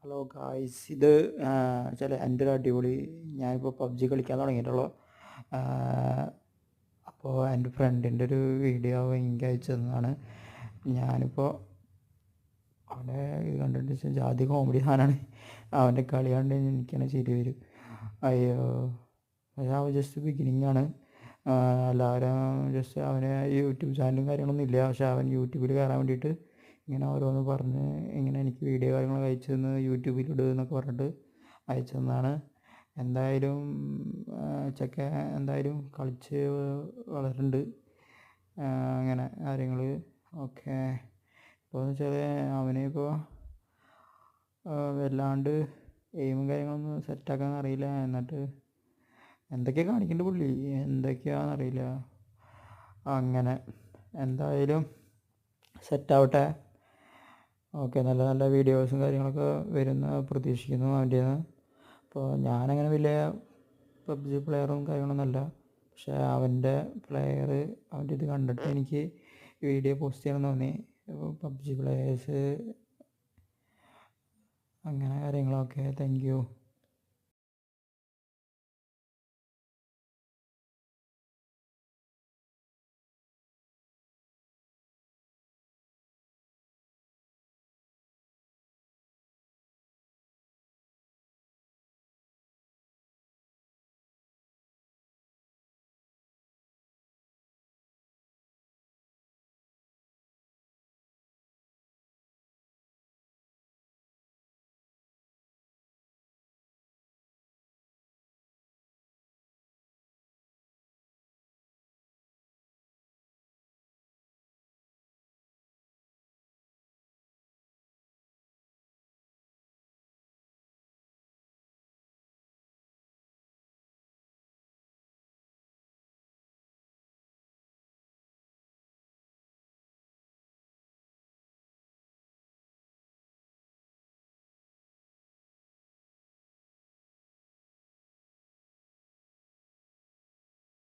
Hello guys, ഇത് ചില എൻ്റെ ഒരു അടിപൊളി. ഞാനിപ്പോൾ പബ്ജി കളിക്കാൻ തുടങ്ങിയിട്ടുള്ളൂ. അപ്പോൾ എൻ്റെ ഫ്രണ്ടിൻ്റെ ഒരു വീഡിയോ എനിക്ക് അയച്ചു തന്നതാണ്. ഞാനിപ്പോൾ അവനെ ഇത് കണ്ടിട്ട് വെച്ചാൽ ജാതി കോമഡി സാധനമാണ്. അവൻ്റെ കളി കണ്ട് എനിക്കാണ് ചിരി വരും. അയ്യോ, പക്ഷേ അവൻ ജസ്റ്റ് ബിഗിനിങ് ആണ്. എല്ലാവരും ജസ്റ്റ് അവന് യൂട്യൂബ് ചാനലും കാര്യങ്ങളൊന്നും ഇല്ല. പക്ഷേ അവൻ യൂട്യൂബിൽ കയറാൻ വേണ്ടിയിട്ട് ഇങ്ങനെ ഓരോന്ന് പറഞ്ഞ് ഇങ്ങനെ എനിക്ക് വീഡിയോ കാര്യങ്ങളൊക്കെ അയച്ചു തന്ന് യൂട്യൂബിലിടുക എന്നൊക്കെ പറഞ്ഞിട്ട് അയച്ചു തന്നതാണ്. എന്തായാലും ചെക്കൻ എന്തായാലും കളിച്ച് വളരുന്നുണ്ട്. അങ്ങനെ കാര്യങ്ങൾ ഓക്കെ. ഇപ്പോൾ എന്ന് വെച്ചാൽ അവനിപ്പോൾ വല്ലാണ്ട് എയിമും കാര്യങ്ങളൊന്നും സെറ്റാക്കാൻ അറിയില്ല. എന്നിട്ട് എന്തൊക്കെയാണ് കാണിക്കേണ്ടത് പുള്ളി, എന്തൊക്കെയാണെന്നറിയില്ല. അങ്ങനെ എന്തായാലും സെറ്റാവട്ടെ. ഓക്കെ, നല്ല നല്ല വീഡിയോസും കാര്യങ്ങളൊക്കെ വരുന്ന പ്രതീക്ഷിക്കുന്നു അവൻ്റെ. അപ്പോൾ ഞാനങ്ങനെ വലിയ പബ്ജി പ്ലെയറും കാര്യങ്ങളൊന്നുമല്ല. പക്ഷേ അവൻ്റെ അവൻ്റെ ഇത് കണ്ടിട്ട് എനിക്ക് വീഡിയോ പോസ്റ്റ് ചെയ്യണമെന്ന് തോന്നി. പബ്ജി പ്ലെയേഴ്സ് അങ്ങനെ കാര്യങ്ങളൊക്കെ. Thank you.